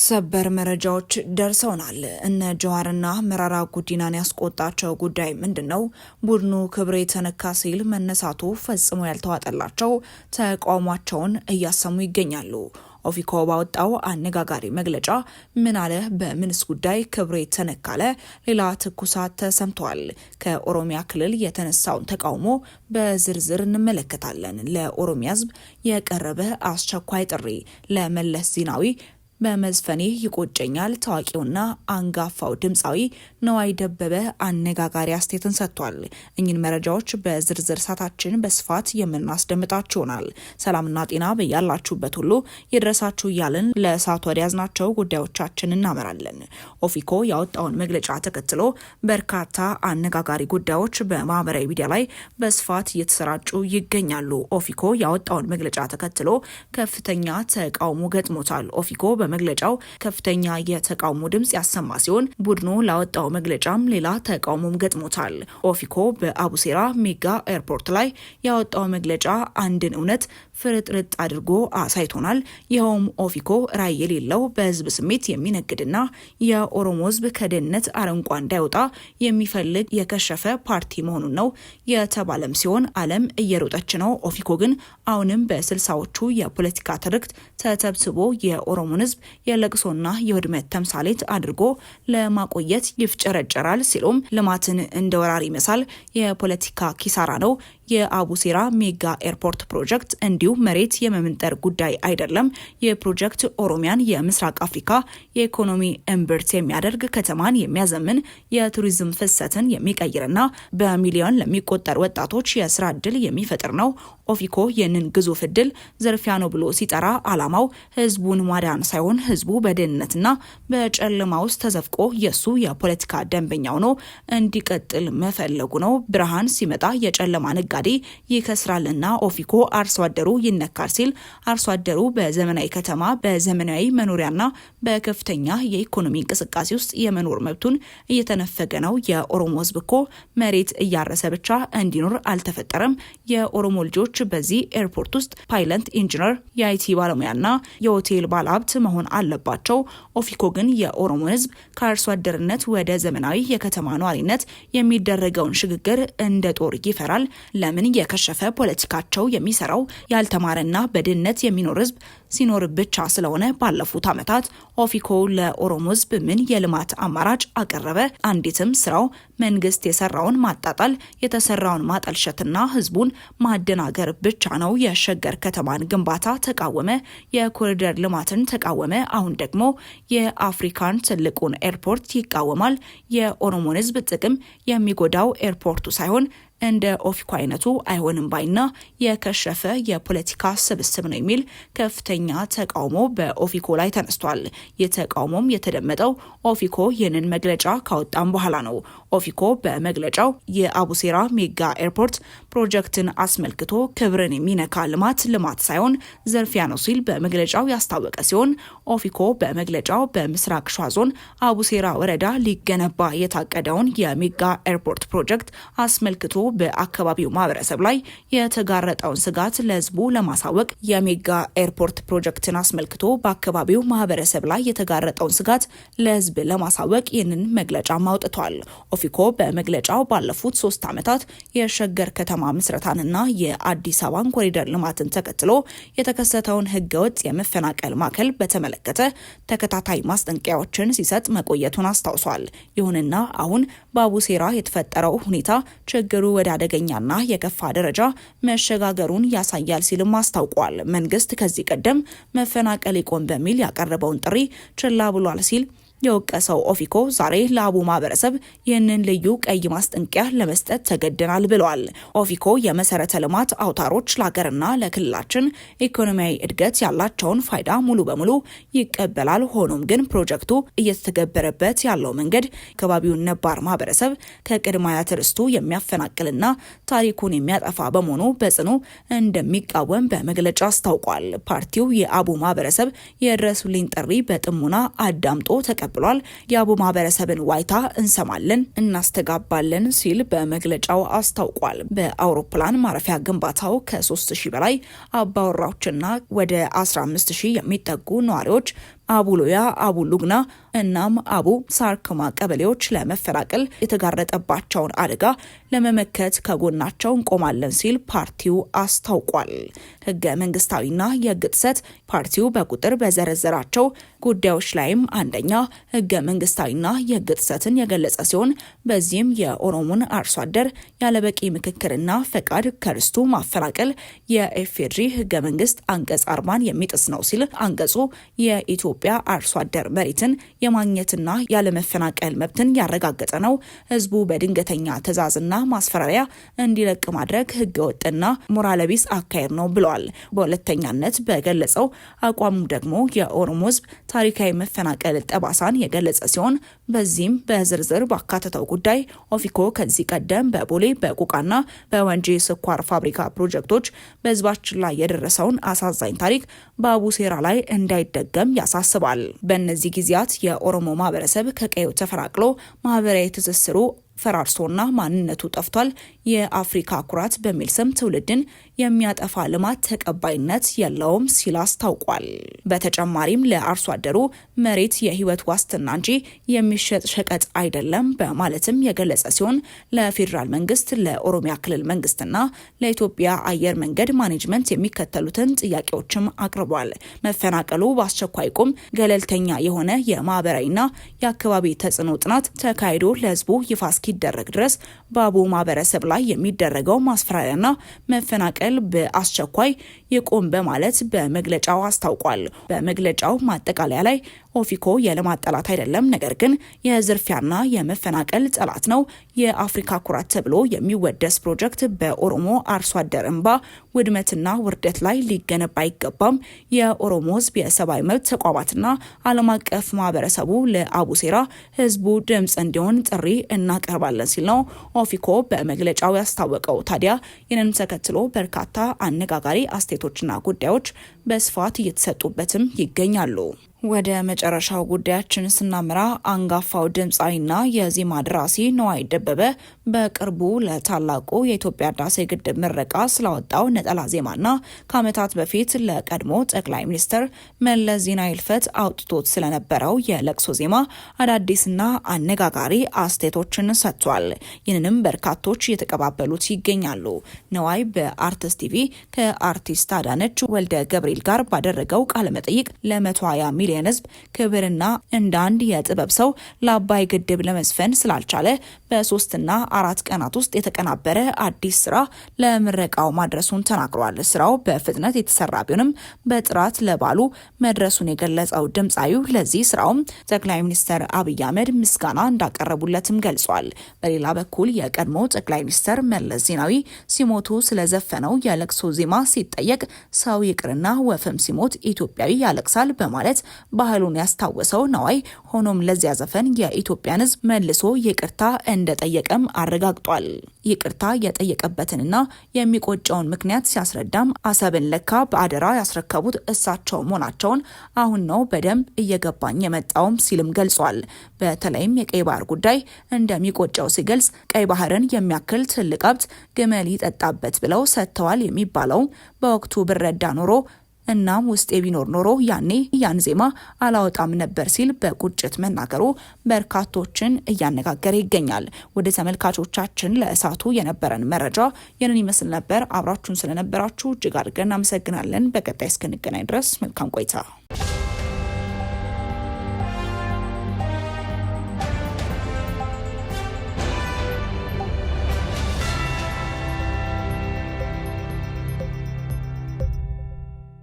ሰበር መረጃዎች ደርሰውናል። እነ ጀዋርና መራራ ጉዲናን ያስቆጣቸው ጉዳይ ምንድነው? ቡድኑ ክብሬ ተነካ ሲል መነሳቱ ፈጽሞ ያልተዋጠላቸው ተቃውሟቸውን እያሰሙ ይገኛሉ። ኦፊኮ ባወጣው አነጋጋሪ መግለጫ ምን አለ? በምንስ ጉዳይ ክብሬ ተነካለ? ሌላ ትኩሳት ተሰምቷል። ከኦሮሚያ ክልል የተነሳውን ተቃውሞ በዝርዝር እንመለከታለን። ለኦሮሚያ ሕዝብ የቀረበ አስቸኳይ ጥሪ ለመለስ ዜናዊ በመዝፈኔ ይቆጨኛል ታዋቂውና አንጋፋው ድምፃዊ ነዋይ ደበበ አነጋጋሪ አስተያየትን ሰጥቷል። እኚህን መረጃዎች በዝርዝር ሰዓታችን በስፋት የምናስደምጣችሁ ይሆናል። ሰላምና ጤና በያላችሁበት ሁሉ ይድረሳችሁ እያልን ለሰዓቱ ወደያዝናቸው ጉዳዮቻችን እናመራለን። ኦፊኮ ያወጣውን መግለጫ ተከትሎ በርካታ አነጋጋሪ ጉዳዮች በማህበራዊ ሚዲያ ላይ በስፋት እየተሰራጩ ይገኛሉ። ኦፊኮ ያወጣውን መግለጫ ተከትሎ ከፍተኛ ተቃውሞ ገጥሞታል። ኦፊኮ በመግለጫው ከፍተኛ የተቃውሞ ድምጽ ያሰማ ሲሆን ቡድኑ ላወጣው መግለጫም ሌላ ተቃውሞም ገጥሞታል። ኦፊኮ በአቡሴራ ሜጋ ኤርፖርት ላይ ያወጣው መግለጫ አንድን እውነት ፍርጥርጥ አድርጎ አሳይቶናል። ይኸውም ኦፊኮ ራዕይ የሌለው በህዝብ ስሜት የሚነግድና የኦሮሞ ህዝብ ከድህነት አረንቋ እንዳይወጣ የሚፈልግ የከሸፈ ፓርቲ መሆኑን ነው የተባለም ሲሆን ዓለም እየሮጠች ነው። ኦፊኮ ግን አሁንም በስልሳዎቹ የፖለቲካ ትርክት ተተብስቦ የኦሮሞን ህዝብ የለቅሶና የውድመት ተምሳሌት አድርጎ ለማቆየት ይፍጨረጨራል ሲሉም ልማትን እንደ ወራሪ መሳል የፖለቲካ ኪሳራ ነው። የአቡሴራ ሜጋ ኤርፖርት ፕሮጀክት እንዲሁ መሬት የመምንጠር ጉዳይ አይደለም። የፕሮጀክት ኦሮሚያን የምስራቅ አፍሪካ የኢኮኖሚ እምብርት የሚያደርግ ከተማን የሚያዘምን የቱሪዝም ፍሰትን የሚቀይርና በሚሊዮን ለሚቆጠር ወጣቶች የስራ እድል የሚፈጥር ነው። ኦፊኮ ይህንን ግዙፍ እድል ዘርፊያ ነው ብሎ ሲጠራ ዓላማው ህዝቡን ማዳን ሳይሆን ህዝቡ በድህነትና በጨለማ ውስጥ ተዘፍቆ የሱ የፖለቲካ ደንበኛ ሆኖ እንዲቀጥል መፈለጉ ነው። ብርሃን ሲመጣ የጨለማ ነጋዴ ይከስራልና ኦፊኮ አርሶ አደሩ ይነካል ሲል አርሶ አደሩ በዘመናዊ ከተማ በዘመናዊ መኖሪያና በከፍተኛ የኢኮኖሚ እንቅስቃሴ ውስጥ የመኖር መብቱን እየተነፈገ ነው። የኦሮሞ ህዝብ እኮ መሬት እያረሰ ብቻ እንዲኖር አልተፈጠረም። የኦሮሞ ልጆች በዚህ ኤርፖርት ውስጥ ፓይለት ኢንጂነር፣ የአይቲ ባለሙያና የሆቴል ባለሀብት መሆን አለባቸው። ኦፊኮ ግን የኦሮሞ ህዝብ ከአርሶ አደርነት ወደ ዘመናዊ የከተማ ነዋሪነት የሚደረገውን ሽግግር እንደ ጦር ይፈራል። ለምን? የከሸፈ ፖለቲካቸው የሚሰራው ያልተማረና በድህነት የሚኖር ህዝብ ሲኖር ብቻ ስለሆነ ባለፉት ዓመታት ኦፊኮ ለኦሮሞ ህዝብ ምን የልማት አማራጭ አቀረበ? አንዲትም ስራው መንግስት የሰራውን ማጣጣል፣ የተሰራውን ማጠልሸትና ህዝቡን ማደናገር ብቻ ነው። የሸገር ከተማን ግንባታ ተቃወመ፣ የኮሪደር ልማትን ተቃወመ። አሁን ደግሞ የአፍሪካን ትልቁን ኤርፖርት ይቃወማል። የኦሮሞን ህዝብ ጥቅም የሚጎዳው ኤርፖርቱ ሳይሆን እንደ ኦፊኮ አይነቱ አይሆንም ባይና የከሸፈ የፖለቲካ ስብስብ ነው የሚል ከፍተኛ ተቃውሞ በኦፊኮ ላይ ተነስቷል። የተቃውሞም የተደመጠው ኦፊኮ ይህንን መግለጫ ካወጣም በኋላ ነው። ኦፊኮ በመግለጫው የአቡሴራ ሜጋ ኤርፖርት ፕሮጀክትን አስመልክቶ ክብርን የሚነካ ልማት ሳይሆን ዘርፊያ ነው ሲል በመግለጫው ያስታወቀ ሲሆን ኦፊኮ በመግለጫው በምስራቅ ሸዋ ዞን አቡሴራ ወረዳ ሊገነባ የታቀደውን የሜጋ ኤርፖርት ፕሮጀክት አስመልክቶ በአካባቢው ማህበረሰብ ላይ የተጋረጠውን ስጋት ለህዝቡ ለማሳወቅ የሜጋ ኤርፖርት ፕሮጀክትን አስመልክቶ በአካባቢው ማህበረሰብ ላይ የተጋረጠውን ስጋት ለህዝብ ለማሳወቅ ይህንን መግለጫ አውጥቷል። ኦፊኮ በመግለጫው ባለፉት 3 ዓመታት የሸገር ከተማ ምስረታንና የአዲስ አበባን ኮሪደር ልማትን ተከትሎ የተከሰተውን ህገወጥ የመፈናቀል ማዕከል በተመለከተ ተከታታይ ማስጠንቀቂያዎችን ሲሰጥ መቆየቱን አስታውሷል። ይሁንና አሁን በአቡሴራ የተፈጠረው ሁኔታ ችግሩ ወደ አደገኛና የከፋ ደረጃ መሸጋገሩን ያሳያል ሲልም አስታውቋል። መንግስት ከዚህ ቀደም መፈናቀል ይቆም በሚል ያቀረበውን ጥሪ ችላ ብሏል ሲል የወቀሰው ኦፊኮ ዛሬ ለአቡ ማህበረሰብ ይህንን ልዩ ቀይ ማስጠንቀቂያ ለመስጠት ተገደናል ብለዋል። ኦፊኮ የመሰረተ ልማት አውታሮች ለሀገርና ለክልላችን ኢኮኖሚያዊ እድገት ያላቸውን ፋይዳ ሙሉ በሙሉ ይቀበላል። ሆኖም ግን ፕሮጀክቱ እየተተገበረበት ያለው መንገድ አካባቢውን ነባር ማህበረሰብ ከቅድመ አያት ርስቱ የሚያፈናቅልና ታሪኩን የሚያጠፋ በመሆኑ በጽኑ እንደሚቃወም በመግለጫ አስታውቋል። ፓርቲው የአቡ ማህበረሰብ የድረሱልኝ ጥሪ በጥሙና አዳምጦ ተቀብሏል። የአቡ ማህበረሰብን ዋይታ እንሰማለን፣ እናስተጋባለን ሲል በመግለጫው አስታውቋል። በአውሮፕላን ማረፊያ ግንባታው ከ3000 በላይ አባወራዎችና ወደ 15000 የሚጠጉ ነዋሪዎች አቡሎያ፣ አቡሉግና እናም አቡ ሳርክማ ቀበሌዎች ለመፈናቀል የተጋረጠባቸውን አደጋ ለመመከት ከጎናቸው እንቆማለን ሲል ፓርቲው አስታውቋል። ህገ መንግስታዊና የህግ ጥሰት ፓርቲው በቁጥር በዘረዘራቸው ጉዳዮች ላይም አንደኛ ህገ መንግስታዊና የህግ ጥሰትን የገለጸ ሲሆን በዚህም የኦሮሞን አርሶ አደር ያለበቂ ምክክርና ፈቃድ ከርስቱ ማፈናቀል የኢፌዴሪ ህገ መንግስት አንቀጽ 40 የሚጥስ ነው ሲል አንቀጹ የኢትዮጵያ አርሶ አደር መሬትን የማግኘትና ያለመፈናቀል መብትን ያረጋገጠ ነው። ህዝቡ በድንገተኛ ትዕዛዝና ማስፈራሪያ እንዲለቅ ማድረግ ህገወጥና ሞራል ቢስ አካሄድ ነው ብለዋል። በሁለተኛነት በገለጸው አቋሙ ደግሞ የኦሮሞ ህዝብ ታሪካዊ መፈናቀል ጠባሳን የገለጸ ሲሆን በዚህም በዝርዝር ባካተተው ጉዳይ ኦፊኮ ከዚህ ቀደም በቦሌ በቁቃና በወንጂ ስኳር ፋብሪካ ፕሮጀክቶች በህዝባችን ላይ የደረሰውን አሳዛኝ ታሪክ በአቡሴራ ላይ እንዳይደገም ያሳስባል። በእነዚህ ጊዜያት የኦሮሞ ማህበረሰብ ከቀዩ ተፈናቅሎ ማህበራዊ ትስስሩ ፈራርሶና ማንነቱ ጠፍቷል። የአፍሪካ ኩራት በሚል ስም ትውልድን የሚያጠፋ ልማት ተቀባይነት የለውም ሲል አስታውቋል። በተጨማሪም ለአርሶ አደሩ መሬት የህይወት ዋስትና እንጂ የሚሸጥ ሸቀጥ አይደለም በማለትም የገለጸ ሲሆን ለፌዴራል መንግስት፣ ለኦሮሚያ ክልል መንግስትና ለኢትዮጵያ አየር መንገድ ማኔጅመንት የሚከተሉትን ጥያቄዎችም አቅርቧል። መፈናቀሉ በአስቸኳይ ቁም፣ ገለልተኛ የሆነ የማህበራዊና የአካባቢ ተጽዕኖ ጥናት ተካሂዶ ለህዝቡ ይፋ እስኪደረግ ድረስ በአቡ ማህበረሰብ ላይ የሚደረገው ማስፈራሪያና መፈናቀል በአስቸኳይ ይቆም በማለት በመግለጫው አስታውቋል። በመግለጫው ማጠቃለያ ላይ ኦፊኮ የልማት ጠላት አይደለም፣ ነገር ግን የዝርፊያና የመፈናቀል ጠላት ነው። የአፍሪካ ኩራት ተብሎ የሚወደስ ፕሮጀክት በኦሮሞ አርሶ አደር እንባ ውድመትና ውርደት ላይ ሊገነባ አይገባም። የኦሮሞ ህዝብ የሰብአዊ መብት ተቋማትና ዓለም አቀፍ ማህበረሰቡ ለአቡሴራ ህዝቡ ድምጽ እንዲሆን ጥሪ እናቀርባለን ሲል ነው ኦፊኮ በመግለጫው ያስታወቀው። ታዲያ ይህንን ተከትሎ በርካታ አነጋጋሪ አስተያየቶችና ጉዳዮች በስፋት እየተሰጡበትም ይገኛሉ። ወደ መጨረሻው ጉዳያችን ስናመራ አንጋፋው ድምፃዊና የዜማ ደራሲ ነዋይ ደበበ በቅርቡ ለታላቁ የኢትዮጵያ ህዳሴ ግድብ ምረቃ ስላወጣው ነጠላ ዜማና ከዓመታት በፊት ለቀድሞ ጠቅላይ ሚኒስትር መለስ ዜናዊ ህልፈት አውጥቶት ስለነበረው የለቅሶ ዜማ አዳዲስና አነጋጋሪ አስተያየቶችን ሰጥቷል። ይህንንም በርካቶች እየተቀባበሉት ይገኛሉ። ነዋይ በአርትስ ቲቪ ከአርቲስት አዳነች ወልደ ገብርኤል ጋር ባደረገው ቃለመጠይቅ ለ120 ሚሊዮን ህዝብ ክብርና እንደ አንድ የጥበብ ሰው ለአባይ ግድብ ለመዝፈን ስላልቻለ በ3 እና 4 ቀናት ውስጥ የተቀናበረ አዲስ ስራ ለምረቃው ማድረሱን ተናግሯል። ስራው በፍጥነት የተሰራ ቢሆንም በጥራት ለባሉ መድረሱን የገለጸው ድምፃዊው ለዚህ ስራውም ጠቅላይ ሚኒስትር አብይ አህመድ ምስጋና እንዳቀረቡለትም ገልጿል። በሌላ በኩል የቀድሞ ጠቅላይ ሚኒስትር መለስ ዜናዊ ሲሞቱ ስለዘፈነው የለቅሶ ዜማ ሲጠየቅ ሰው ይቅርና ወፍም ሲሞት ኢትዮጵያዊ ያለቅሳል በማለት ባህሉን ያስታወሰው ነዋይ ሆኖም ለዚያ ዘፈን የኢትዮጵያን ህዝብ መልሶ ይቅርታ እንደጠየቀም አረጋግጧል። ይቅርታ የጠየቀበትንና የሚቆጨውን ምክንያት ሲያስረዳም አሰብን ለካ በአደራ ያስረከቡት እሳቸው መሆናቸውን አሁን ነው በደንብ እየገባኝ የመጣውም ሲልም ገልጿል። በተለይም የቀይ ባህር ጉዳይ እንደሚቆጨው ሲገልጽ ቀይ ባህርን የሚያክል ትልቅ ሀብት ግመል ይጠጣበት ብለው ሰጥተዋል የሚባለው በወቅቱ ብረዳ ኖሮ እናም ውስጤ ቢኖር ኖሮ ያኔ ያን ዜማ አላወጣም ነበር ሲል በቁጭት መናገሩ በርካቶችን እያነጋገረ ይገኛል። ወደ ተመልካቾቻችን ለእሳቱ የነበረን መረጃ ይህንን ይመስል ነበር። አብራችሁን ስለነበራችሁ እጅግ አድርገን እናመሰግናለን። በቀጣይ እስክንገናኝ ድረስ መልካም ቆይታ